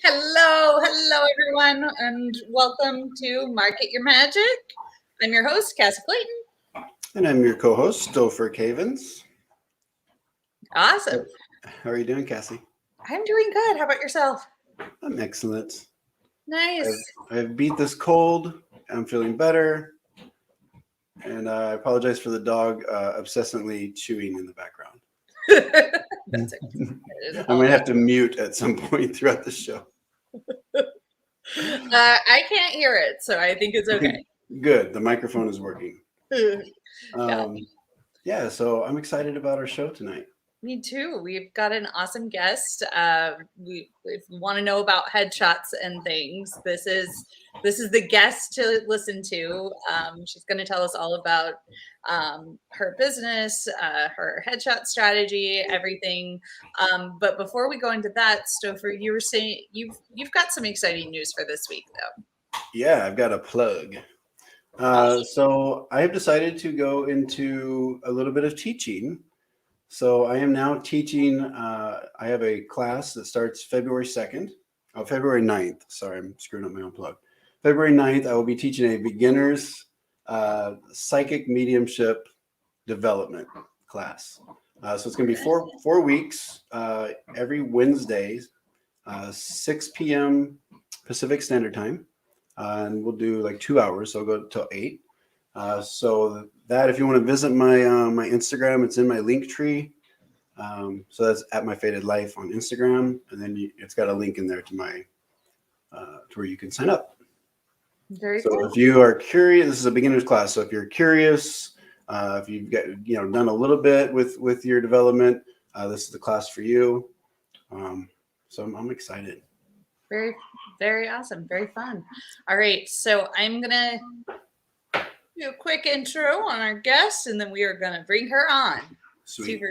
Hello, everyone, and welcome to Market Your Magic. I'm your host, Cassie Clayton. And I'm your co-host, Stouffer Cavens. Awesome. How are you doing, Cassie? I'm doing good. How about yourself? I'm excellent. Nice. I've beat this cold. I'm feeling better. And I apologize for the dog obsessively chewing in the background. That's I might have to mute at some point throughout the show. I can't hear it, so I think it's okay. Good. The microphone is working. Yeah. Yeah, so I'm excited about our show tonight. Me too. We've got an awesome guest. If you want to know about headshots and things, this is the guest to listen to. She's going to tell us all about her business, her headshot strategy, everything. But before we go into that, Stouffer, you were saying you've got some exciting news for this week, though. Yeah, I've got a plug. So I have decided to go into a little bit of teaching. So I am now teaching. I have a class that starts February 9th. Sorry, I'm screwing up my own plug. February 9th, I will be teaching a beginner's psychic mediumship development class. So it's going to be four weeks, every Wednesday, 6 p.m. Pacific Standard Time. And we'll do like 2 hours. So I'll go till 8. So that, if you want to visit my my Instagram, it's in my link tree. So that's at My Faded Life on Instagram, and then it's got a link in there to my to where you can sign up. Very so cool. If you are curious, this is a beginner's class. So if you're curious, if you've got done a little bit with your development, this is the class for you. So I'm excited. Very, very awesome. Very fun. All right, so I'm gonna do a quick intro on our guest, and then we are going to bring her on. Sweet.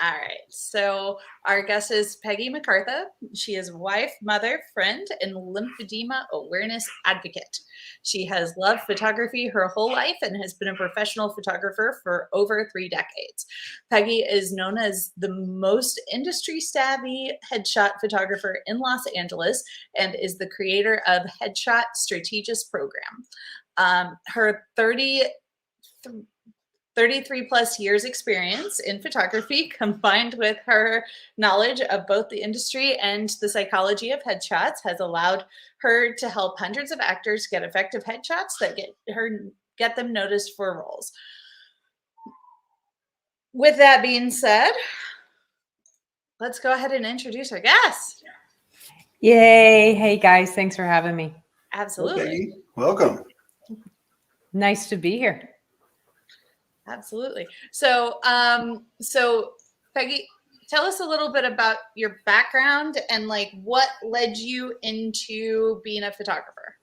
All right. So our guest is Peggy McCartha. She is wife, mother, friend, and lymphedema awareness advocate. She has loved photography her whole life and has been a professional photographer for over 3 decades. Peggy is known as the most industry-savvy headshot photographer in Los Angeles and is the creator of Headshot Strategist program. Her 33 plus years experience in photography, combined with her knowledge of both the industry and the psychology of headshots, has allowed her to help hundreds of actors get effective headshots that get them noticed for roles. With that being said, let's go ahead and introduce our guest. Yay. Hey guys, thanks for having me. Absolutely. Okay. Welcome. Nice to be here. Absolutely. So Peggy, tell us a little bit about your background and like what led you into being a photographer.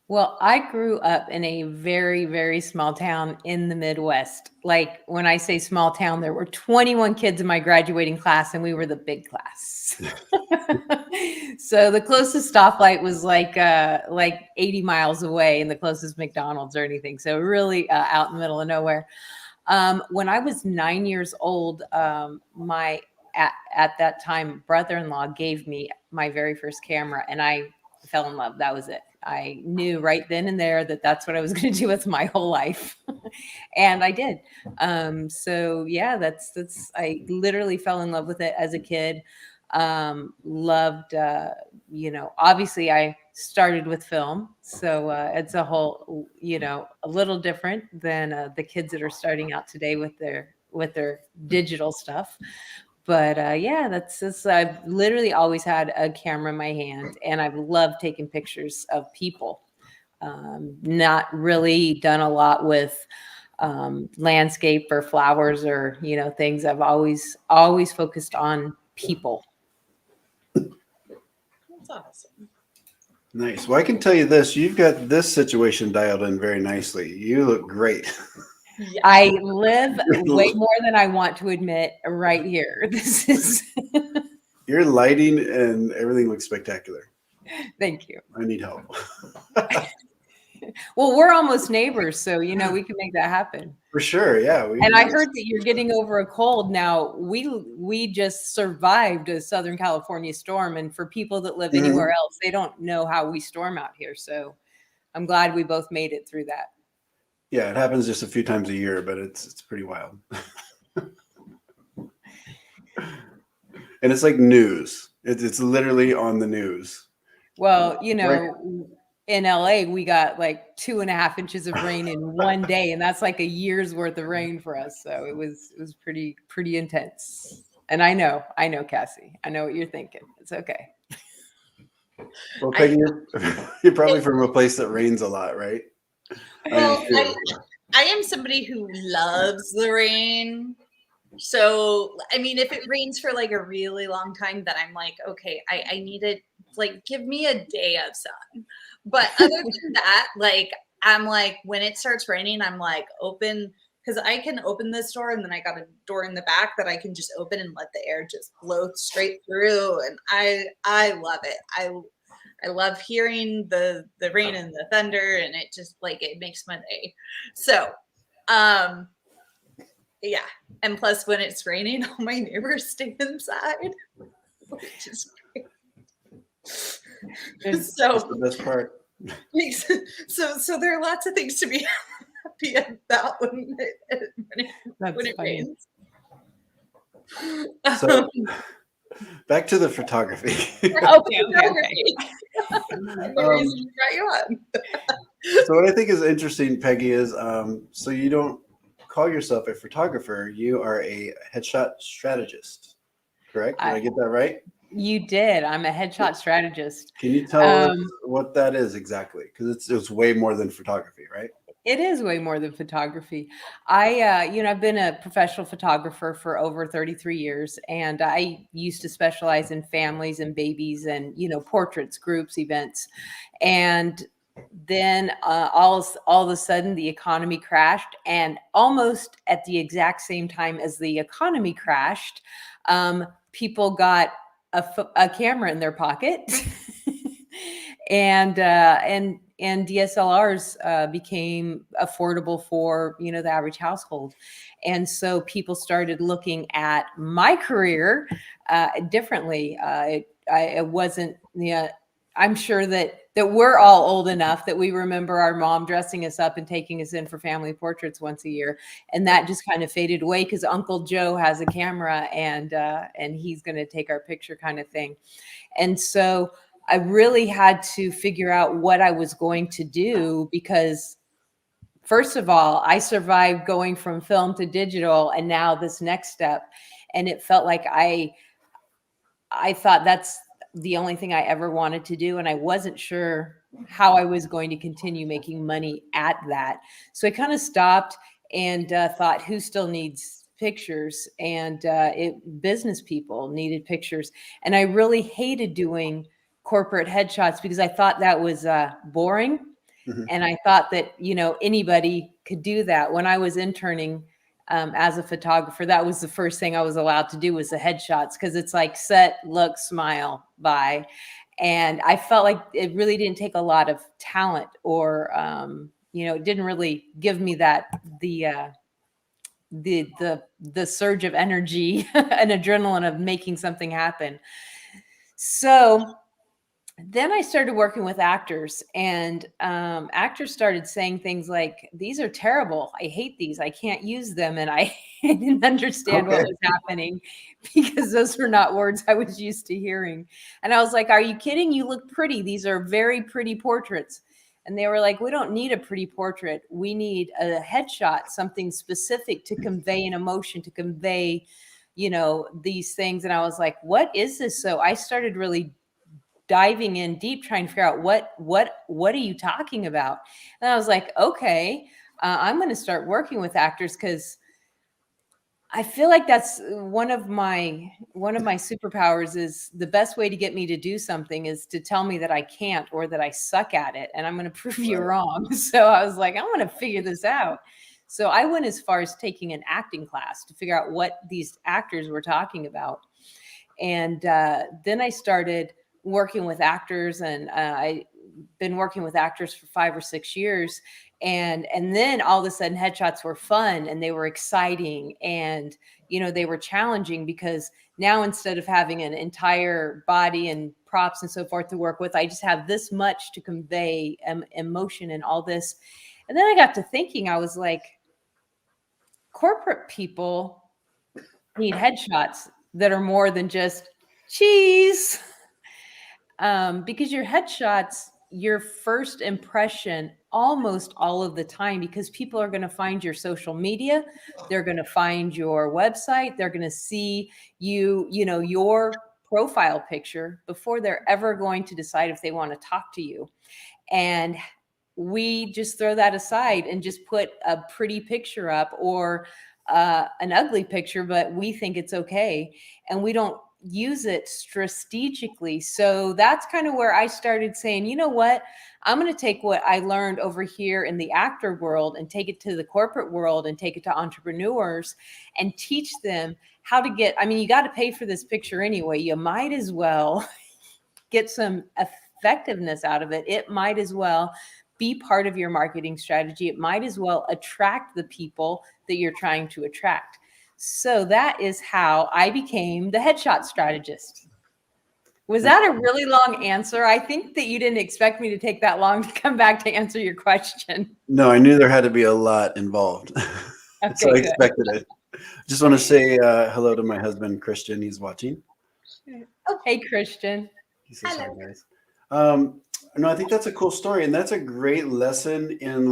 Well, I grew up in a very, very small town in the Midwest. Like when I say small town, there were 21 kids in my graduating class and we were the big class. So the closest stoplight was like 80 miles away and the closest McDonald's or anything. So really out in the middle of nowhere. When I was 9 years old, at that time, brother-in-law gave me my very first camera and I fell in love. That was it. I knew right then and there that that's what I was going to do with my whole life. And I did. So yeah, I literally fell in love with it as a kid. Loved, obviously I started with film. So it's a whole, a little different than the kids that are starting out today with their digital stuff. But I've literally always had a camera in my hand and I've loved taking pictures of people. Not really done a lot with landscape or flowers or, things. I've always focused on people. That's awesome. Nice. Well, I can tell you this. You've got this situation dialed in very nicely. You look great. Yeah. I live way more than I want to admit right here. This is your lighting and everything looks spectacular. Thank you. I need help. Well, we're almost neighbors, so we can make that happen. For sure, yeah. And I heard that you're getting over a cold now. We just survived a Southern California storm, and for people that live anywhere else, they don't know how we storm out here. So I'm glad we both made it through that. Yeah, it happens just a few times a year, but it's pretty wild. And it's like news. It's literally on the news. Well, in LA, we got like 2.5 inches of rain in one day, and that's like a year's worth of rain for us. So it was pretty intense. And I know, Cassie, I know what you're thinking. It's okay. Well, Peggy, you're probably from a place that rains a lot, right? Well, I am somebody who loves the rain. So, I mean, if it rains for like a really long time, then I'm like, okay, I need it. Like, give me a day of sun. But other than that, like, I'm like, when it starts raining, I'm like, open, because I can open this door and then I got a door in the back that I can just open and let the air just blow straight through. And I love it. I love hearing the rain and the thunder, and it just like it makes my day. So, yeah. And plus, when it's raining, all my neighbors stay inside, which is great. That's the best part. So there are lots of things to be happy about when it rains. So back to the photography. Okay. So what I think is interesting, Peggy, is so you don't call yourself a photographer. You are a headshot strategist, correct? Did I get that right? You did. I'm a headshot strategist. Can you tell us what that is exactly? Because it's way more than photography, right? It is way more than photography. I've been a professional photographer for over 33 years, and I used to specialize in families and babies and, portraits, groups, events. And then all of a sudden the economy crashed, and almost at the exact same time as the economy crashed, people got a camera in their pocket and DSLRs became affordable for, the average household. And so people started looking at my career differently. It wasn't, I'm sure that we're all old enough that we remember our mom dressing us up and taking us in for family portraits once a year. And that just kind of faded away because Uncle Joe has a camera and he's going to take our picture kind of thing. And so I really had to figure out what I was going to do because, first of all, I survived going from film to digital and now this next step. And it felt like I thought that's the only thing I ever wanted to do. And I wasn't sure how I was going to continue making money at that. So I kind of stopped and thought, who still needs pictures? And business people needed pictures. And I really hated doing corporate headshots because I thought that was boring. Mm-hmm. And I thought that, anybody could do that. When I was interning as a photographer, that was the first thing I was allowed to do was the headshots because it's like set, look, smile, bye. And I felt like it really didn't take a lot of talent or, it didn't really give me that, the surge of energy and adrenaline of making something happen. So then I started working with actors, and actors started saying things like, these are terrible. I hate these. I can't use them. And I didn't understand what was happening because those were not words I was used to hearing. And I was like, are you kidding? You look pretty. These are very pretty portraits. And they were like, we don't need a pretty portrait. We need a headshot, something specific to convey an emotion, to convey, these things. And I was like, what is this? So I started really diving in deep, trying to figure out what are you talking about? And I was like, okay, I'm going to start working with actors because I feel like that's one of my superpowers. Is the best way to get me to do something is to tell me that I can't or that I suck at it, and I'm going to prove you wrong. So I was like, I want to figure this out. So I went as far as taking an acting class to figure out what these actors were talking about, and then I started working with actors, and I been working with actors for 5 or 6 years. And then all of a sudden headshots were fun and they were exciting and, they were challenging because now instead of having an entire body and props and so forth to work with, I just have this much to convey emotion and all this. And then I got to thinking, I was like, corporate people need headshots that are more than just cheese. Because your headshots, your first impression almost all of the time, because people are going to find your social media, they're going to find your website, they're going to see your profile picture before they're ever going to decide if they want to talk to you. And we just throw that aside and just put a pretty picture up or an ugly picture, but we think it's okay. And we don't use it strategically. So that's kind of where I started saying, you know what, I'm going to take what I learned over here in the actor world and take it to the corporate world and take it to entrepreneurs and teach them how to get, you got to pay for this picture anyway. You might as well get some effectiveness out of it. It might as well be part of your marketing strategy. It might as well attract the people that you're trying to attract. So that is how I became the headshot strategist. Was that a really long answer? I think that you didn't expect me to take that long to come back to answer your question. No, I knew there had to be a lot involved. Okay, so I good. expected it. Just want to say hello to my husband, Christian. He's watching. Oh, hey, Christian. He says hi, guys. No, I think that's a cool story. And that's a great lesson in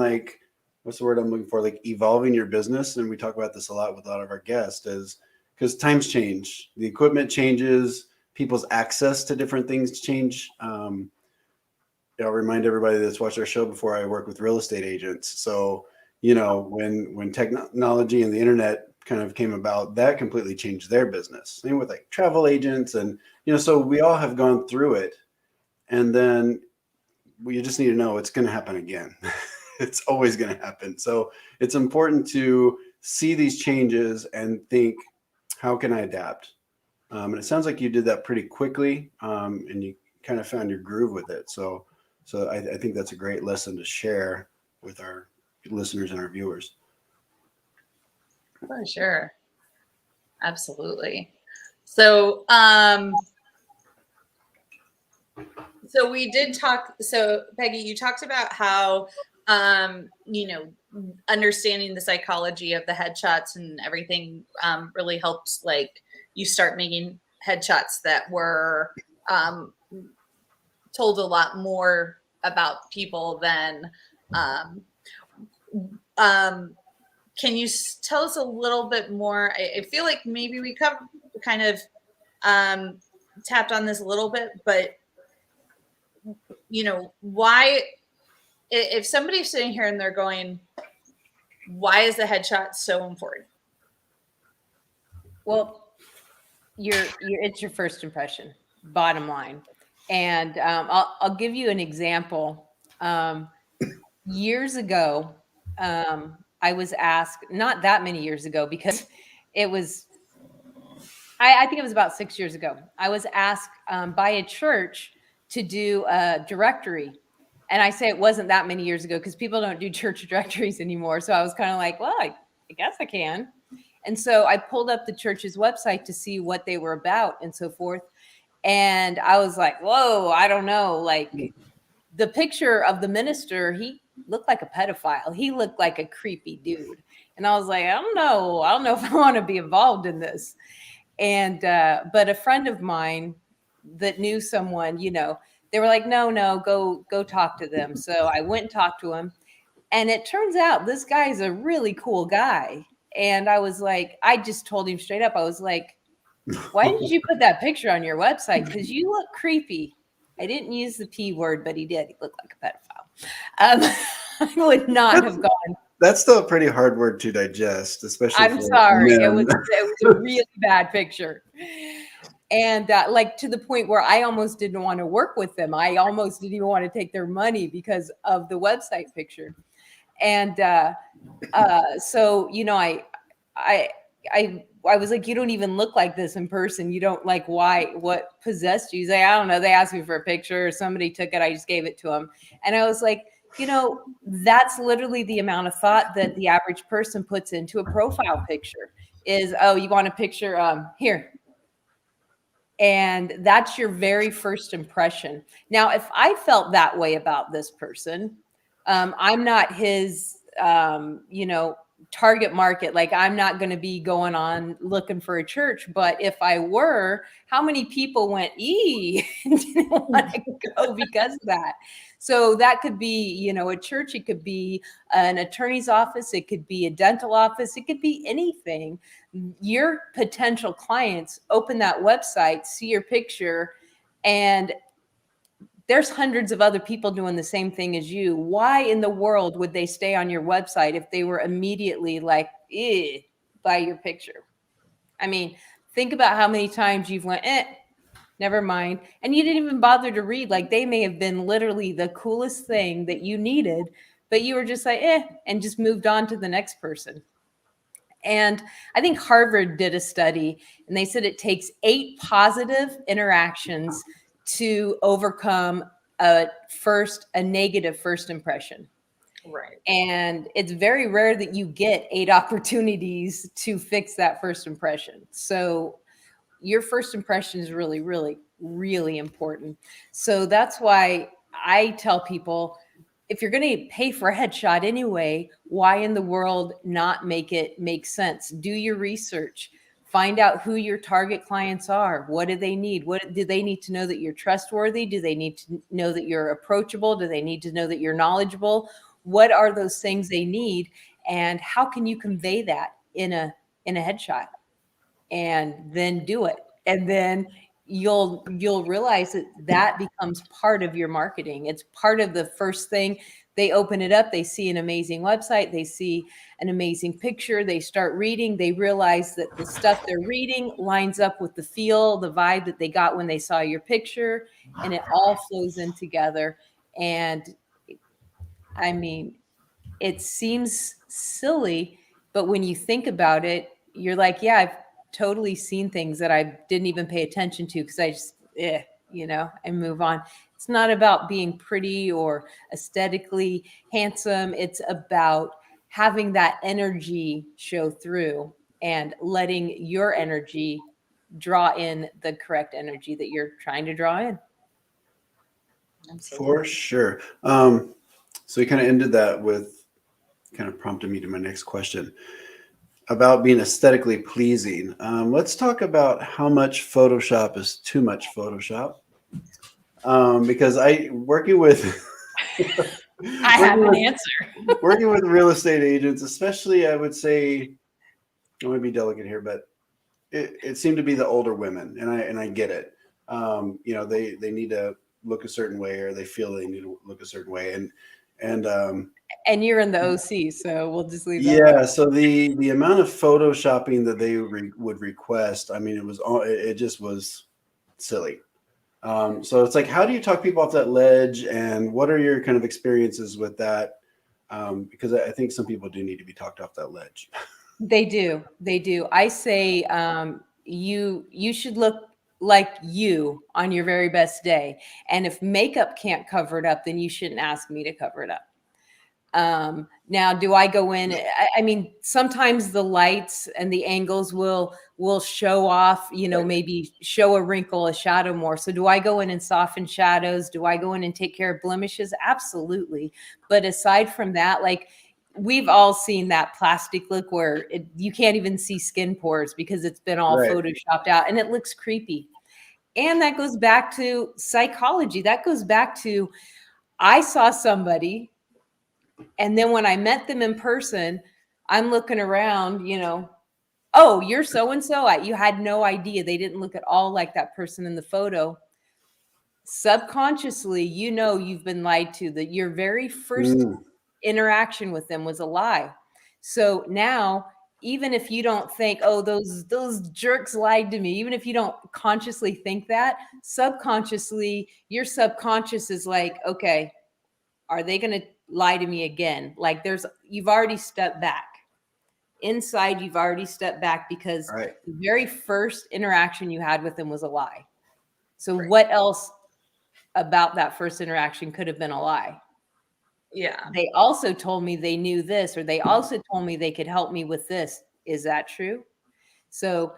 what's the word I'm looking for? Like evolving your business. And we talk about this a lot with a lot of our guests is because times change, the equipment changes, people's access to different things change. I'll remind everybody that's watched our show before, I work with real estate agents. So, when technology and the internet kind of came about, that completely changed their business. Same with travel agents. And, so we all have gone through it. And then you just need to know it's going to happen again. It's always going to happen. So it's important to see these changes and think, how can I adapt? And it sounds like you did that pretty quickly, and you kind of found your groove with it. So I think that's a great lesson to share with our listeners and our viewers. For sure. Absolutely. So, so we did talk. So Peggy, you talked about how, understanding the psychology of the headshots and everything really helped you start making headshots that were told a lot more about people than can you tell us a little bit more? I feel like maybe we kind of tapped on this a little bit, but why, if somebody's sitting here and they're going, why is the headshot so important? Well, it's your first impression, bottom line. And I'll give you an example. Years ago, I was asked, not that many years ago, because it was, I think it was about 6 years ago. I was asked by a church to do a directory. And I say it wasn't that many years ago because people don't do church directories anymore. So I was kind of like, well, I guess I can. And so I pulled up the church's website to see what they were about and so forth. And I was like, whoa, I don't know. The picture of the minister, he looked like a pedophile. He looked like a creepy dude. And I was like, I don't know if I want to be involved in this. And, but a friend of mine that knew someone, they were like, no, go talk to them. So I went and talked to him. And it turns out this guy is a really cool guy. And I was like, I just told him straight up. I was like, why did you put that picture on your website? Because you look creepy. I didn't use the P word, but he did. He looked like a pedophile. I would not have gone. That's still a pretty hard word to digest, especially. I'm sorry. It was a really bad picture. And to the point where I almost didn't want to work with them. I almost didn't even want to take their money because of the website picture. And so, I I was like, you don't even look like this in person. You don't like, why, what possessed you? He's like, I don't know. They asked me for a picture or somebody took it. I just gave it to him. And I was like, that's literally the amount of thought that the average person puts into a profile picture is, oh, you want a picture? Here. And that's your very first impression. Now, if I felt that way about this person, I'm not his, target market. Like, I'm not going to be going on looking for a church. But if I were, how many people went, and didn't want to go because of that? So that could be, a church. It could be an attorney's office. It could be a dental office. It could be anything. Your potential clients open that website, see your picture, and there's hundreds of other people doing the same thing as you. Why in the world would they stay on your website if they were immediately like, by your picture? I mean, think about how many times you've went, never mind. And you didn't even bother to read. Like, they may have been literally the coolest thing that you needed, but you were just like, and just moved on to the next person. And I think Harvard did a study, and they said it takes 8 positive interactions to overcome a negative first impression. Right. And it's very rare that you get 8 opportunities to fix that first impression. So your first impression is really, really, really important. So that's why I tell people, if you're going to pay for a headshot anyway, why in the world not make it make sense? Do your research. Find out who your target clients are. What do they need? What do they need to know that you're trustworthy? Do they need to know that you're approachable? Do they need to know that you're knowledgeable? What are those things they need? And how can you convey that in a headshot? And then do it. And then you'll realize that becomes part of your marketing. It's part of the first thing. They open it up, they see an amazing website, they see an amazing picture, they start reading, they realize that the stuff they're reading lines up with the feel, the vibe that they got when they saw your picture, and it all flows in together. And I mean, it seems silly, but when you think about it, you're like, yeah, I've totally seen things that I didn't even pay attention to because I just, and move on. It's not about being pretty or aesthetically handsome. It's about having that energy show through and letting your energy draw in the correct energy that you're trying to draw in. Absolutely. For sure. So you kind of ended that with kind of prompted me to my next question about being aesthetically pleasing. Let's talk about how much Photoshop is too much Photoshop. Because working with I have an answer. Working with real estate agents, especially, I would say, I'm going to be delicate here, but it seemed to be the older women, and I get it. They need to look a certain way, or they feel they need to look a certain way, and you're in the OC, so we'll just leave that. Yeah, so the amount of photoshopping that they would request, I mean, it just was silly. So it's like, how do you talk people off that ledge, and what are your kind of experiences with that? Because I think some people do need to be talked off that ledge. They do. I say you should look like you on your very best day. And if makeup can't cover it up, then you shouldn't ask me to cover it up. Now, do I go in? I mean, sometimes the lights and the angles will show off, maybe show a wrinkle, a shadow more. So do I go in and soften shadows? Do I go in and take care of blemishes? Absolutely. But aside from that, like, we've all seen that plastic look where you can't even see skin pores because it's been all Right. photoshopped out, and it looks creepy. And that goes back to psychology. That goes back to, I saw somebody, and then when I met them in person, I'm looking around, oh, you're so-and-so. You had no idea. They didn't look at all like that person in the photo. Subconsciously, you've been lied to, that your very first interaction with them was a lie. So now, even if you don't think, oh, those jerks lied to me, even if you don't consciously think that, subconsciously, your subconscious is like, okay, are they going to lie to me again? Like, you've already stepped back. Inside, you've already stepped back because Right. the very first interaction you had with them was a lie. So Right. what else about that first interaction could have been a lie? Yeah. They also told me they knew this, or they also told me they could help me with this. Is that true? So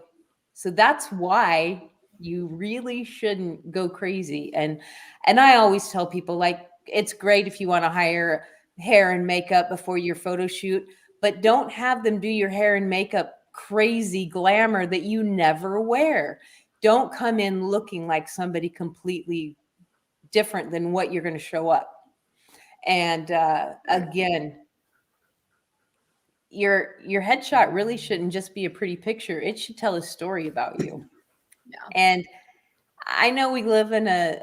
that's why you really shouldn't go crazy. And I always tell people, like, it's great if you want to hire hair and makeup before your photo shoot, but don't have them do your hair and makeup crazy glamour that you never wear. Don't come in looking like somebody completely different than what you're going to show up. And again, your headshot really shouldn't just be a pretty picture. It should tell a story about you. Yeah. And I know we live in a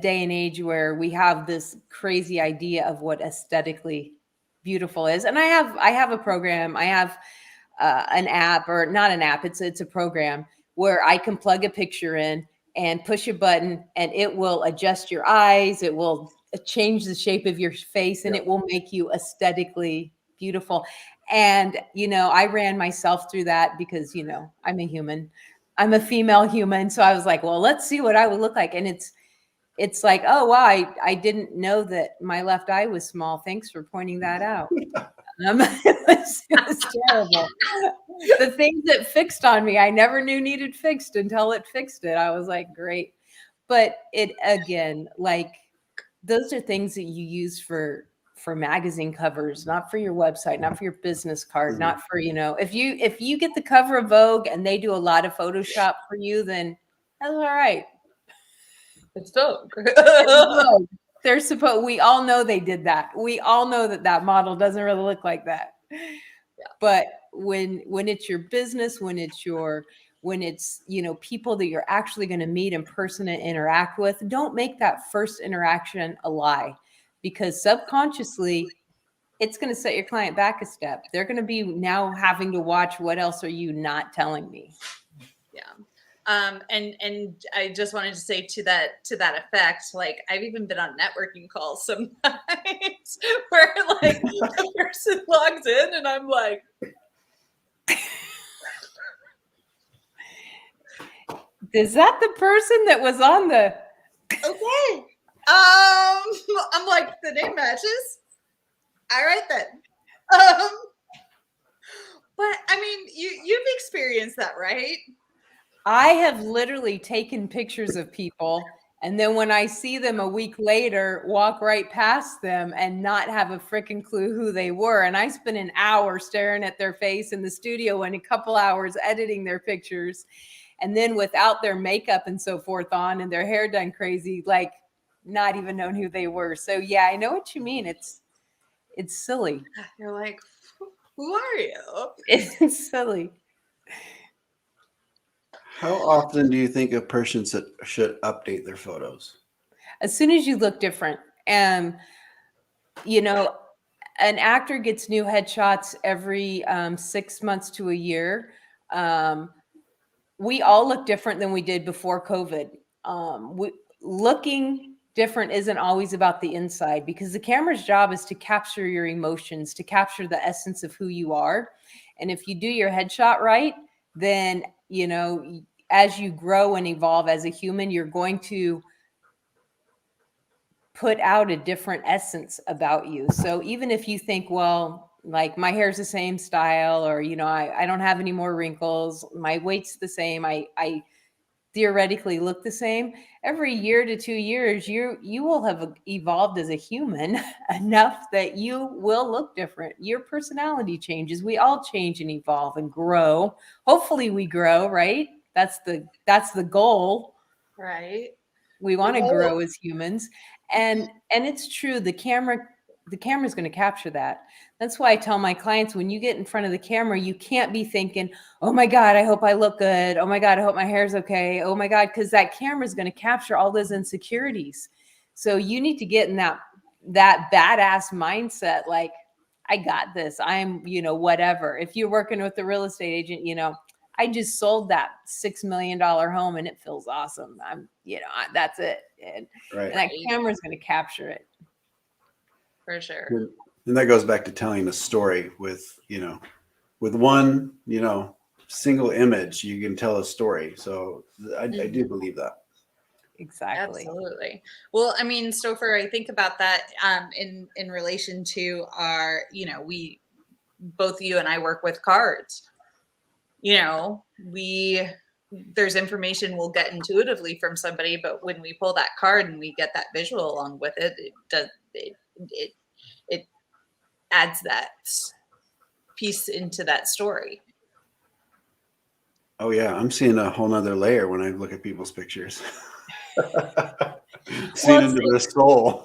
day and age where we have this crazy idea of what aesthetically beautiful is. And I have a program. I have an app, or not an app. It's a program where I can plug a picture in and push a button, and it will adjust your eyes. It will change the shape of your face, and it will make you aesthetically beautiful. And, I ran myself through that because, I'm a human. I'm a female human. So I was like, well, let's see what I would look like. And it's like, oh, wow, I didn't know that my left eye was small. Thanks for pointing that out. It was terrible. The things that fixed on me, I never knew needed fixed until it fixed it. I was like, great. But it, again, like, those are things that you use for magazine covers, not for your website, not for your business card, not for, if you get the cover of Vogue and they do a lot of Photoshop for you, then that's all right. It's dope. They're supposed, we all know they did that. We all know that model doesn't really look like that. Yeah. But when it's your business, when it's people that you're actually going to meet in person and interact with, don't make that first interaction a lie, because subconsciously it's going to set your client back a step. They're going to be now having to watch, what else are you not telling me? Yeah. And I just wanted to say to that effect, like, I've even been on networking calls sometimes where, like, the person logs in and I'm like, is that the person that was on the? Okay. I'm like, the name matches. All right then. But I mean, you've experienced that, right? I have literally taken pictures of people, and then when I see them a week later, walk right past them and not have a freaking clue who they were. And I spent an hour staring at their face in the studio and a couple hours editing their pictures. And then without their makeup and so forth on and their hair done crazy, like, not even known who they were. So yeah, I know what you mean. It's silly. You're like, who are you? It's silly. How often do you think a person should update their photos? As soon as you look different. And, an actor gets new headshots every 6 months to a year. We all look different than we did before COVID. Looking different isn't always about the inside, because the camera's job is to capture your emotions, to capture the essence of who you are. And if you do your headshot right, then, as you grow and evolve as a human, you're going to put out a different essence about you. So even if you think, well, like, my hair's the same style, or, I don't have any more wrinkles, my weight's the same, I theoretically look the same, every year to 2 years, you will have evolved as a human enough that you will look different. Your personality changes. We all change and evolve and grow. Hopefully we grow, right? That's the goal. Right. We want to grow as humans. And it's true. The camera's going to capture that. That's why I tell my clients, when you get in front of the camera, you can't be thinking, oh my God, I hope I look good. Oh my God, I hope my hair's okay. Oh my God, because that camera is going to capture all those insecurities. So you need to get in that badass mindset. Like, I got this. I'm, whatever. If you're working with the real estate agent, I just sold that $6 million home and it feels awesome. That's it. And that camera is going to capture it. For sure. And that goes back to telling a story with, with one, single image, you can tell a story. So I do believe that. Exactly. Absolutely. Well, I mean, Stouffer, I think about that in relation to our, we both you and I work with cards. There's information we'll get intuitively from somebody, but when we pull that card and we get that visual along with it, it adds that piece into that story. Oh yeah, I'm seeing a whole nother layer when I look at people's pictures. Seeing into their soul.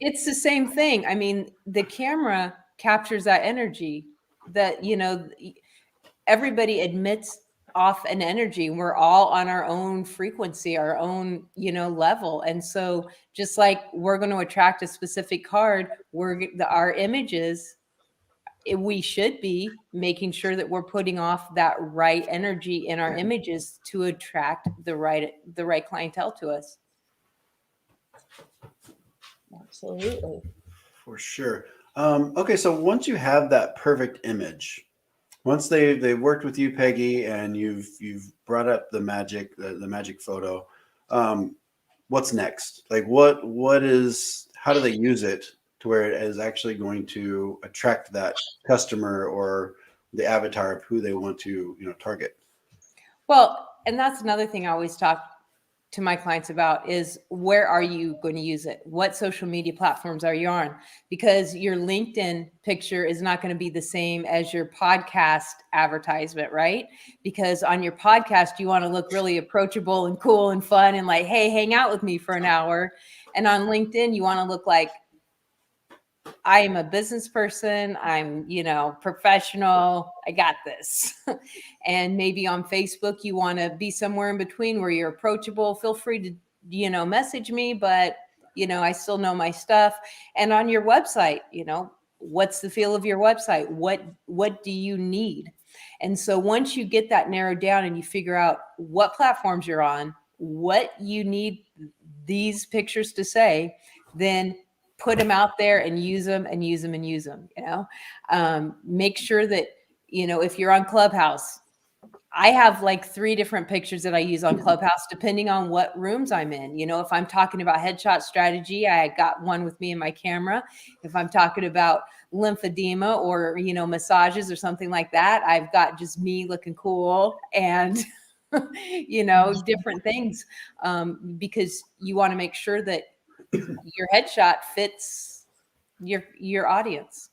It's the same thing. I mean, the camera captures that energy that, everybody emits off an energy. We're all on our own frequency, our own, level. And so just like we're going to attract a specific card, our images, we should be making sure that we're putting off that right energy in our images to attract the right clientele to us. Absolutely. For sure. Okay, so once you have that perfect image, once they've worked with you, Peggy, and you've brought up the magic photo, what's next? Like how do they use it to where it is actually going to attract that customer or the avatar of who they want to target? Well, and that's another thing I always talk to my clients about is, where are you going to use it? What social media platforms are you on? Because your LinkedIn picture is not going to be the same as your podcast advertisement, right? Because on your podcast, you want to look really approachable and cool and fun and like, hey, hang out with me for an hour. And on LinkedIn, you want to look like, I am a business person. I'm, professional. I got this. And maybe on Facebook, you want to be somewhere in between where you're approachable. Feel free to, message me, but, I still know my stuff. And on your website, what's the feel of your website? What do you need? And so once you get that narrowed down and you figure out what platforms you're on, what you need these pictures to say, then put them out there and use them and use them and use them, make sure that, if you're on Clubhouse, I have like 3 different pictures that I use on Clubhouse, depending on what rooms I'm in. If I'm talking about headshot strategy, I got one with me and my camera. If I'm talking about lymphedema or, massages or something like that, I've got just me looking cool and, different things, because you want to make sure that your headshot fits your audience.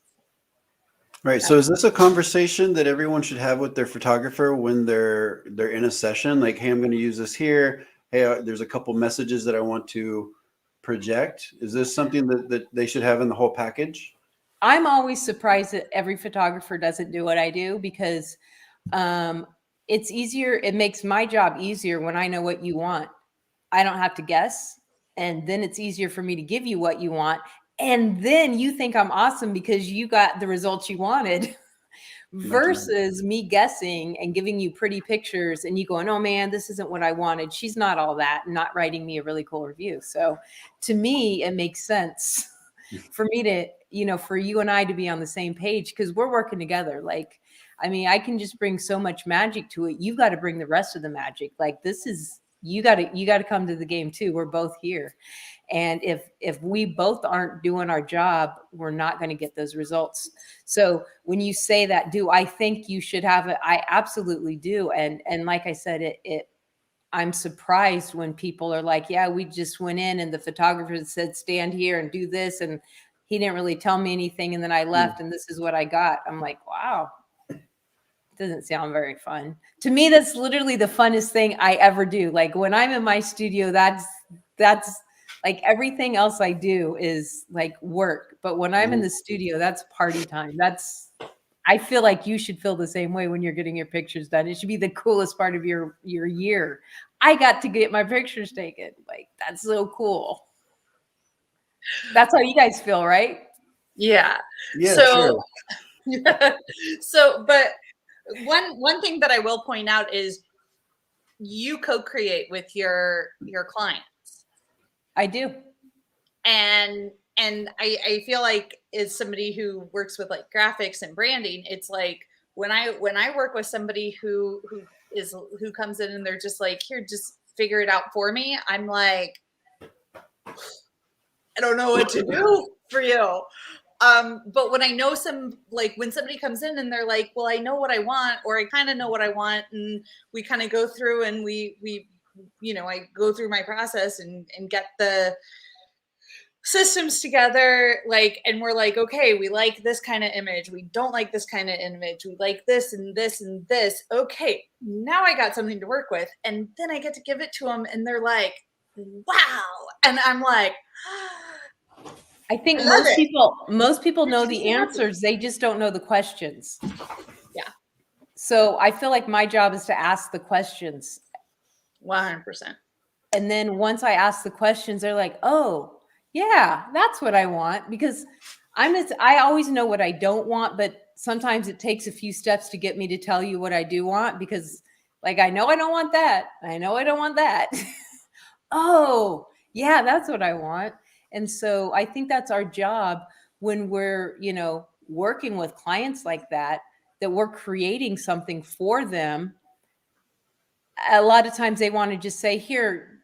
Right. So is this a conversation that everyone should have with their photographer when they're in a session? Like, hey, I'm going to use this here. Hey, there's a couple messages that I want to project. Is this something that they should have in the whole package? I'm always surprised that every photographer doesn't do what I do, because it's easier. It makes my job easier when I know what you want. I don't have to guess. And then it's easier for me to give you what you want. And then you think I'm awesome because you got the results you wanted versus me guessing and giving you pretty pictures and you going, oh man, this isn't what I wanted. She's not all that, and not writing me a really cool review. So to me, it makes sense for me to, for you and I to be on the same page, because we're working together. Like, I mean, I can just bring so much magic to it. You've got to bring the rest of the magic. Like, this is, you got to come to the game too. We're both here. And if we both aren't doing our job, we're not going to get those results. So when you say that, do I think you should have it? I absolutely do. And like I said, I'm surprised when people are like, yeah, we just went in and the photographer said, stand here and do this. And he didn't really tell me anything. And then I left and this is what I got. I'm like, wow. Doesn't sound very fun. To me, that's literally the funnest thing I ever do. Like, when I'm in my studio, that's like, everything else I do is like work. But when I'm in the studio, that's party time. I feel like you should feel the same way when you're getting your pictures done. It should be the coolest part of your year. I got to get my pictures taken. Like, that's so cool. That's how you guys feel, right? Yeah. Yeah, so, sure. But one thing that I will point out is you co-create with your clients. I do. And I feel like, as somebody who works with like graphics and branding, it's like, when I work with somebody who comes in and they're just like, here, just figure it out for me, I'm like, I don't know what to do for you. But when I know when somebody comes in and they're like, well, I know what I want, or I kind of know what I want, and we kind of go through and I go through my process and get the systems together, and we're like, okay, we like this kind of image, we don't like this kind of image, we like this and this and this. Okay, now I got something to work with, and then I get to give it to them, and they're like, wow, and I'm like, I think I love most people know the answers. They just don't know the questions. Yeah. So I feel like my job is to ask the questions. 100%. And then once I ask the questions, they're like, oh, yeah, that's what I want. Because I always know what I don't want, but sometimes it takes a few steps to get me to tell you what I do want, because like, I know I don't want that. I know I don't want that. Oh, yeah, that's what I want. And so I think that's our job when we're, working with clients like that we're creating something for them. A lot of times they want to just say, here,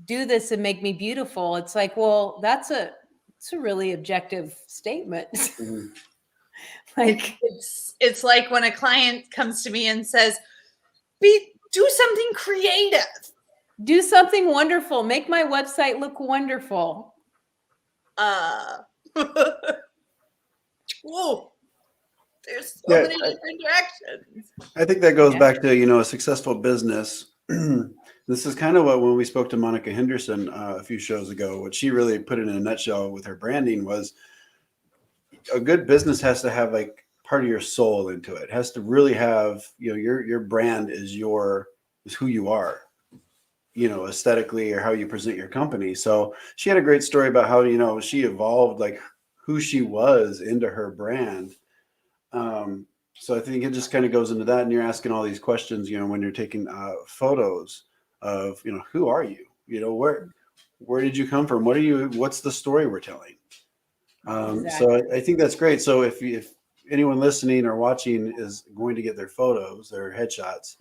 do this and make me beautiful. It's like, well, it's a really objective statement. Mm-hmm. Like, it's like when a client comes to me and says, do something creative. Do something wonderful. Make my website look wonderful. Whoa. There's so many different directions. I think that goes back to, a successful business. This is kind of what, when we spoke to Monica Henderson a few shows ago, what she really put it in a nutshell with her branding was a good business has to have like part of your soul into it. It has to really have, your brand is who you are, aesthetically, or how you present your company. So she had a great story about how, she evolved like who she was into her brand. So I think it just kind of goes into that, and you're asking all these questions, when you're taking photos of, who are you? Where did you come from? What's the story we're telling? Exactly. So I think that's great. So if anyone listening or watching is going to get their photos, their headshots,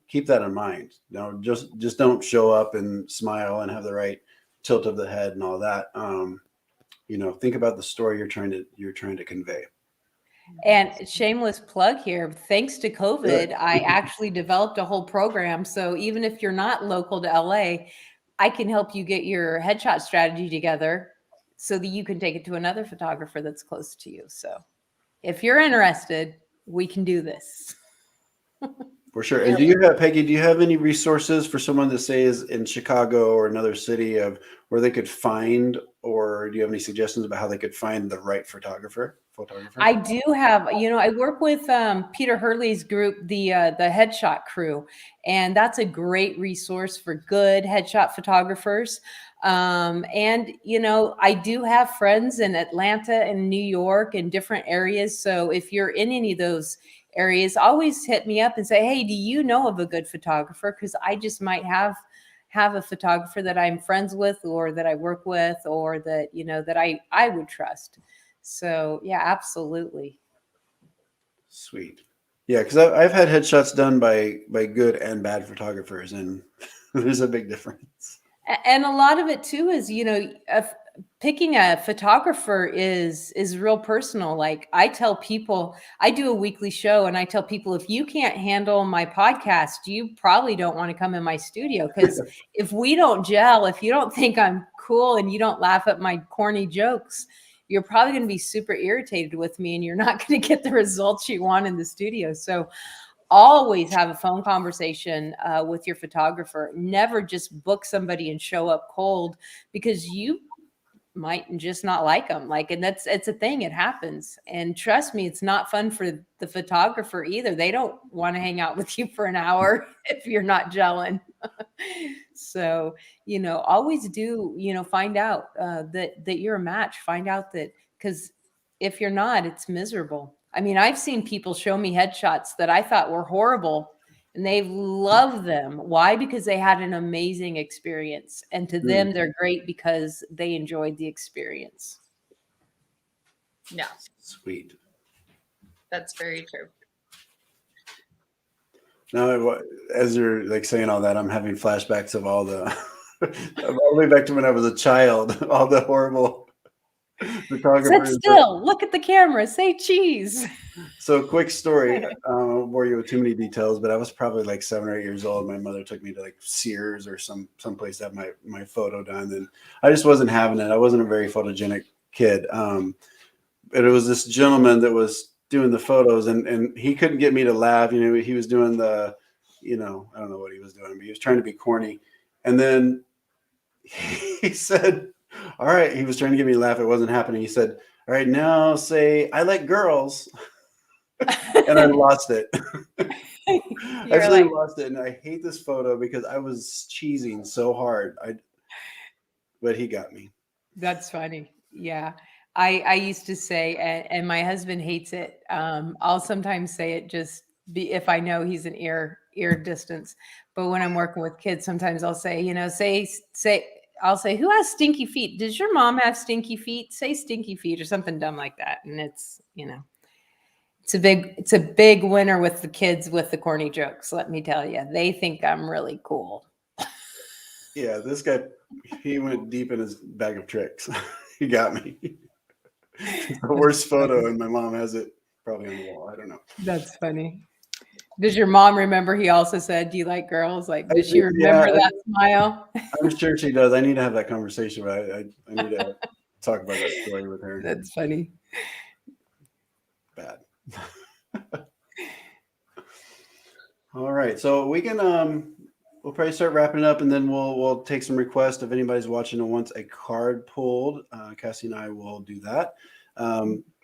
keep that in mind. Just don't show up and smile and have the right tilt of the head and all that. Think about the story you're trying to convey. And shameless plug here, thanks to COVID, I actually developed a whole program. So even if you're not local to LA, I can help you get your headshot strategy together so that you can take it to another photographer that's close to you. So if you're interested, we can do this. For sure. And Peggy, do you have any resources for someone that say is in Chicago or another city of where they could find, or do you have any suggestions about how they could find the right photographer? I do have, I work with Peter Hurley's group, the Headshot Crew, and that's a great resource for good headshot photographers. And, I do have friends in Atlanta and New York and different areas. So if you're in any of those areas, always hit me up and say, hey, do you know of a good photographer? Because I just might have a photographer that I'm friends with, or that I work with, or that, that I would trust. So yeah, absolutely. Sweet. Yeah, because I've had headshots done by good and bad photographers, and there's a big difference. And a lot of it too is, picking a photographer is real personal. Like I tell people, I do a weekly show, and I tell people, if you can't handle my podcast, you probably don't want to come in my studio, because if we don't gel, if you don't think I'm cool and you don't laugh at my corny jokes, you're probably going to be super irritated with me, and you're not going to get the results you want in the studio. So always have a phone conversation with your photographer. Never just book somebody and show up cold, because you might just not like them. And it's a thing. It happens. And trust me, it's not fun for the photographer either. They don't want to hang out with you for an hour if you're not gelling. So, always do, find out that you're a match. Find out that, because if you're not, it's miserable. I mean, I've seen people show me headshots that I thought were horrible, and they love them. Why? Because they had an amazing experience. And to them, they're great because they enjoyed the experience. Yeah. Sweet. That's very true. No, as you're like saying all that, I'm having flashbacks of all the all the way back to when I was a child, all the horrible Sit photographers. still. Look at the camera. Say cheese. So quick story. I won't bore you with too many details, but I was probably like 7 or 8 years old. My mother took me to like Sears or someplace to have my photo done, and I just wasn't having it. I wasn't a very photogenic kid. But it was this gentleman that was doing the photos, and he couldn't get me to laugh. You know, he was doing the, I don't know what he was doing, but he was trying to be corny. And then he said, all right, he was trying to get me to laugh. It wasn't happening. He said, all right, now say, I like girls. And I lost it. I actually lost it. And I hate this photo because I was cheesing so hard. But he got me. That's funny. Yeah. I used to say, and my husband hates it. I'll sometimes say it just if I know he's an ear distance. But when I'm working with kids, sometimes I'll say, I'll say, who has stinky feet? Does your mom have stinky feet? Say stinky feet or something dumb like that. And it's, it's a big winner with the kids with the corny jokes. Let me tell you, they think I'm really cool. Yeah, this guy, he went deep in his bag of tricks. He got me. It's the worst photo, and my mom has it probably on the wall. I don't know. That's funny. Does your mom remember he also said, do you like girls? Like, does she remember that smile? I'm sure she does. I need to have that conversation, but I need to talk about that story with her. That's funny. Bad. All right. So we can, we'll probably start wrapping it up, and then we'll take some requests if anybody's watching and wants a card pulled. Cassie and I will do that.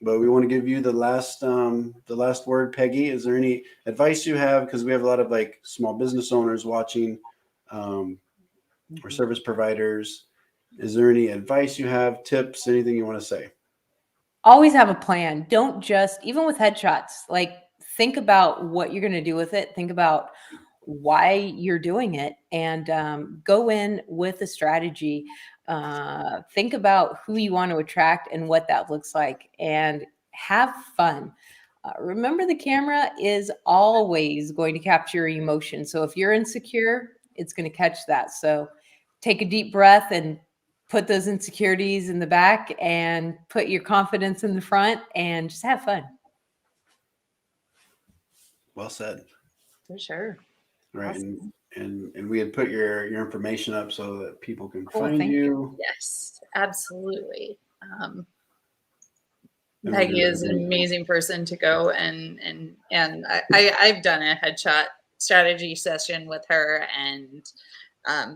But we want to give you the last word, Peggy. Is there any advice you have? Because we have a lot of like small business owners watching, or service providers. Is there any advice you have, tips, anything you want to say? Always have a plan. Don't just, even with headshots, like think about what you're going to do with it. Think about why you're doing it, and go in with a strategy. Think about who you want to attract and what that looks like, and have fun. Remember, the camera is always going to capture your emotion. So if you're insecure, it's going to catch that. So take a deep breath and put those insecurities in the back and put your confidence in the front, and just have fun. Well said. For sure. Right. Awesome. And we had put your information up so that people can find you. Yes, absolutely. Peggy is an amazing person to go and I've done a headshot strategy session with her, and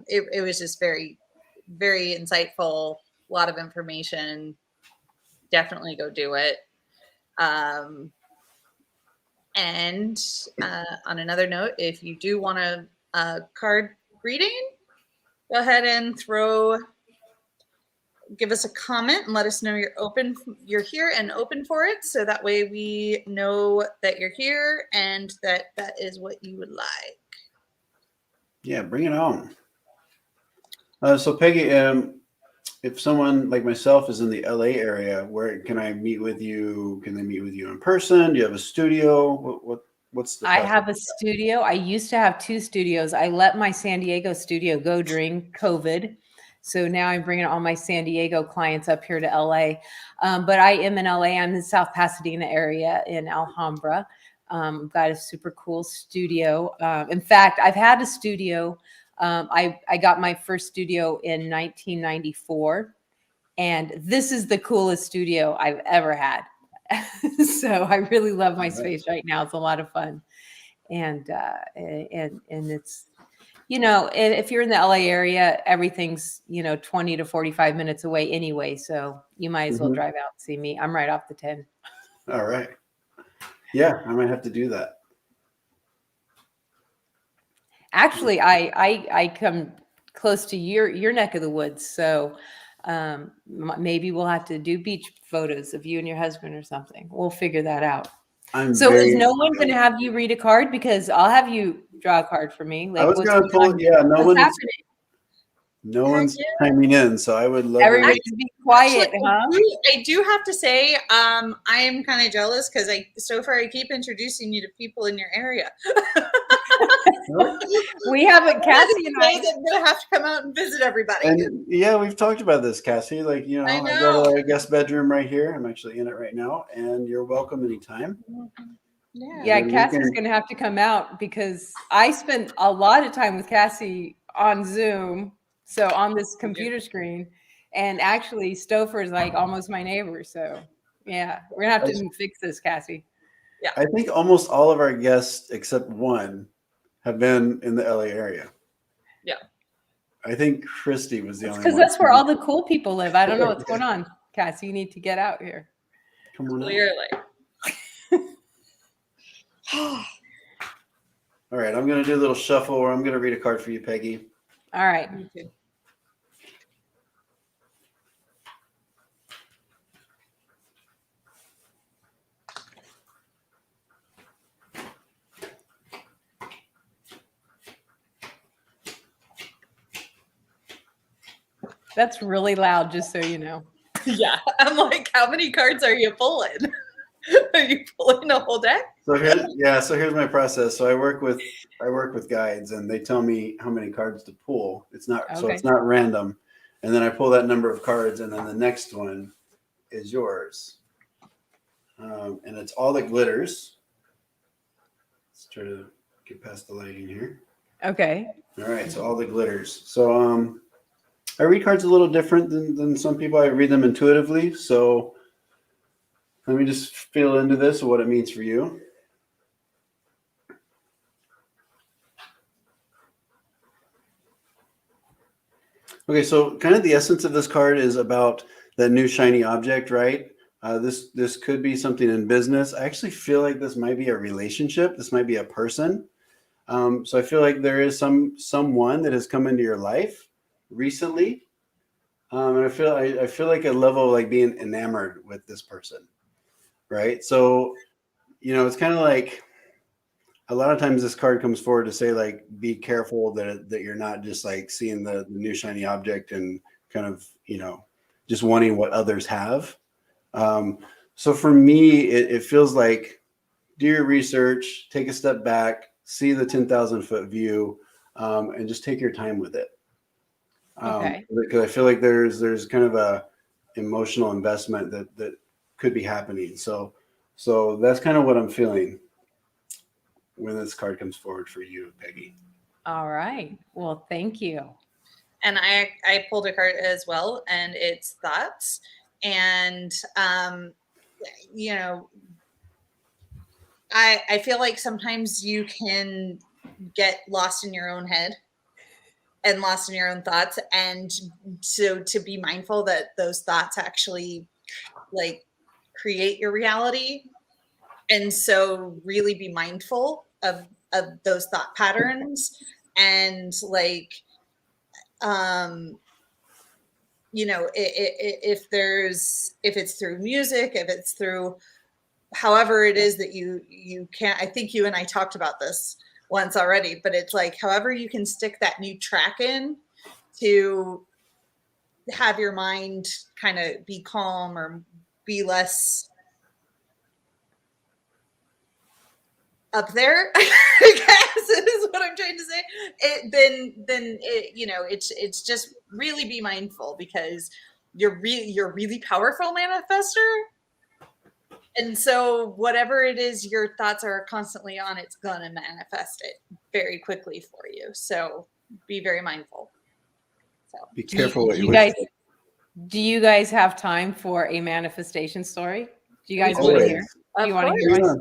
it was just very, very insightful, a lot of information. Definitely go do it. And on another note, if you do want a card reading, go ahead and give us a comment and let us know you're here and open for it. So that way we know that you're here and that is what you would like. Yeah, bring it on. So Peggy, if someone like myself is in the LA area, where can I meet with you? Can they meet with you in person? Do you have a studio? What's the? I have a studio. I used to have 2 studios. I let my San Diego studio go during COVID. So now I'm bringing all my San Diego clients up here to LA. But I am in LA. I'm in the South Pasadena area in Alhambra. Got a super cool studio. In fact, I've had a studio. I got my first studio in 1994. And this is the coolest studio I've ever had. So I really love my space right now. It's a lot of fun. And it's, if you're in the LA area, everything's, 20 to 45 minutes away anyway. So you might as well drive out and see me. I'm right off the 10. All right. Yeah, I might have to do that. Actually, I come close to your neck of the woods. So maybe we'll have to do beach photos of you and your husband or something. We'll figure that out. So is no one going to have you read a card? Because I'll have you draw a card for me. Like, I was going to pull it. Yeah, no one's chiming in, so I would love everybody to be quiet. Actually, I do have to say, I am kind of jealous because so far I keep introducing you to people in your area. We haven't, Cassie and I. I'm gonna have to come out and visit everybody. And yeah, we've talked about this, Cassie. Like, you know, I I know. got a guest bedroom right here. I'm actually in it right now, and you're welcome anytime. Yeah, And we Cassie's can- going to have to come out because I spent a lot of time with Cassie on Zoom, so on this computer screen, and actually Stouffer is like almost my neighbor. So yeah, we're gonna have to fix this, Cassie. I think almost all of our guests, except one, have been in the LA area. Yeah. I think Christy was the only one. Because that's where all the cool people live. I don't know what's going on, Cassie. You need to get out here. Come on out. Clearly. All right, I'm going to do a little shuffle where I'm going to read a card for you, Peggy. All right. That's really loud, just so you know. Yeah. I'm like, how many cards are you pulling? Are you pulling a whole deck? So here's my process. So I work with guides, and they tell me how many cards to pull. It's not Okay. it's not random, and then I pull that number of cards, and then the next one is yours, and it's all that glitters. Let's try to get past the lighting here. Okay. All right, so all the glitters. So I read cards a little different than some people. I read them intuitively. So let me just feel into this, what it means for you. Okay, so kind of the essence of this card is about that new shiny object, right? This could be something in business. I actually feel like this might be a relationship. This might be a person. So I feel like there is someone that has come into your life recently, and I feel like a level of like being enamored with this person, right? So, you know, it's kind of like a lot of times this card comes forward to say like, be careful that you're not just like seeing the new shiny object and kind of, you know, just wanting what others have. So for me, it feels like do your research, take a step back, see the 10,000-foot view, and just take your time with it. Okay. Because I feel like there's kind of a emotional investment that could be happening. So that's kind of what I'm feeling when this card comes forward for you, Peggy. All right. Well, thank you. And I pulled a card as well, and it's thoughts. And you know, I feel like sometimes you can get lost in your own head and lost in your own thoughts, and so to be mindful that those thoughts actually like create your reality, and so really be mindful of those thought patterns, and like you know, if it's through music, if it's through however it is that you can't, I think you and I talked about this once already, but it's like however you can stick that new track in to have your mind kind of be calm or be less up there, I guess is what I'm trying to say. Then it, you know, it's just really be mindful, because you're really powerful manifester. And so whatever it is your thoughts are constantly on, it's gonna manifest it very quickly for you. So be very mindful. So Be careful what you guys. wish for. Do you guys have time for a manifestation story? Do you guys want to Always. hear? Do you of want to course. hear?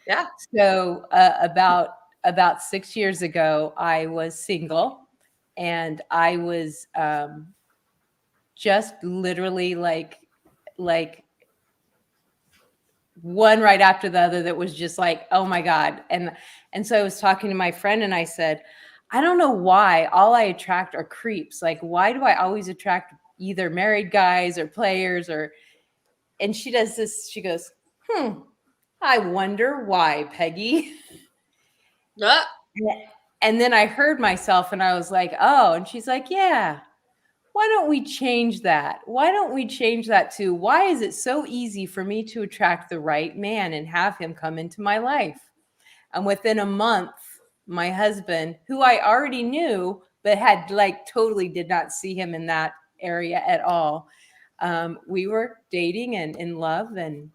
Yeah. So about 6 years ago, I was single, and I was just literally like one right after the other that was just like, oh my God. And so I was talking to my friend, and I said, I don't know why all I attract are creeps. Like, why do I always attract either married guys or players and she does this, she goes, I wonder why, Peggy. And then I heard myself, and I was like, oh, and she's like, yeah, why don't we change that? Why don't we change that to, why is it so easy for me to attract the right man and have him come into my life? And within a month, my husband, who I already knew, but had like totally did not see him in that area at all. We were dating and in love and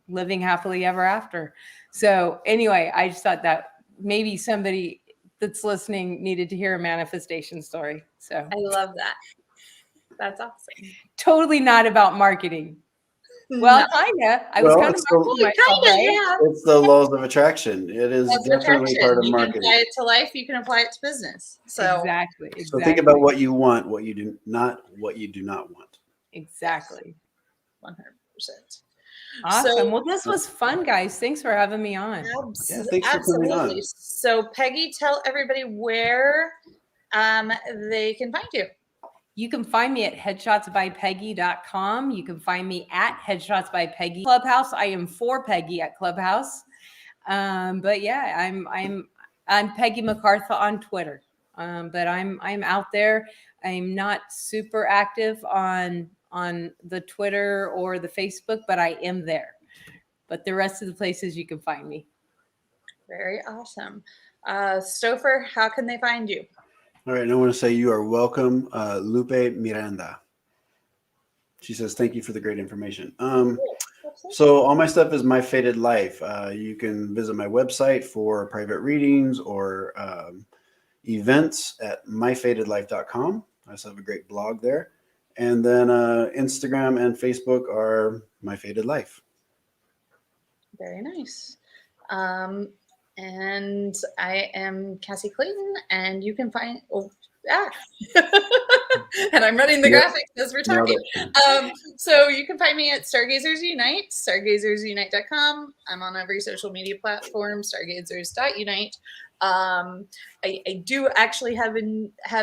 living happily ever after. So anyway, I just thought that maybe somebody that's listening needed to hear a manifestation story. So I love that. That's awesome. totally not about marketing. No. Well, kinda. I was Well, kind of it's the- marketing myself, Kinda, right? yeah. It's the laws of attraction. It is That's definitely attraction. part of You can marketing. apply it to life. You can apply it to business. So Exactly. So think about what you want, what you do not want. Exactly. 100%. Awesome. So Well, this was fun, guys. Thanks for having me on. Yeah, thanks for coming on. absolutely. So Peggy, tell everybody where they can find you. You can find me at headshotsbypeggy.com. You can find me at Headshots by Peggy Clubhouse. I am for Peggy at Clubhouse. But yeah, I'm Peggy McCartha on Twitter. But I'm out there. I'm not super active on the Twitter or the Facebook, but I am there. But the rest of the places you can find me. Very awesome. Stouffer, how can they find you? All right, and I want to say you are welcome, Lupe Miranda. She says, thank you for the great information. So all my stuff is My Fated Life. You can visit my website for private readings or events at myfatedlife.com. I also have a great blog there. And then Instagram and Facebook are My Fated Life. Very nice. And I am Cassie Clayton, and you can find and I'm running the graphics as we're talking. So you can find me at Stargazers Unite, stargazersunite.com. I'm on every social media platform, stargazers.unite. I do actually have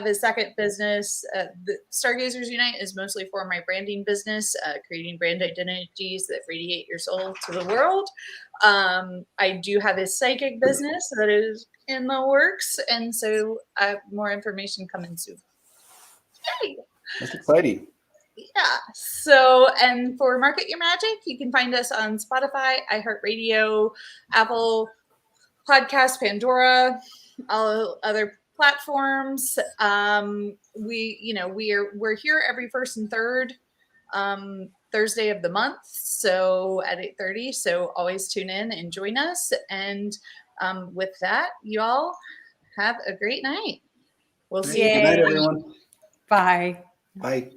a second business. The Stargazers Unite is mostly for my branding business, creating brand identities that radiate your soul to the world. I do have a psychic business that is in the works, and so more information coming soon. Yay! That's exciting. Yeah. So, and for Market Your Magic, you can find us on Spotify, iHeartRadio, Apple Podcasts, Pandora, all other platforms. We're here every first and third Thursday of the month, so at 8:30. So always tune in and join us. And with that, you all have a great night. We'll see you. Good night, everyone. Bye. Bye.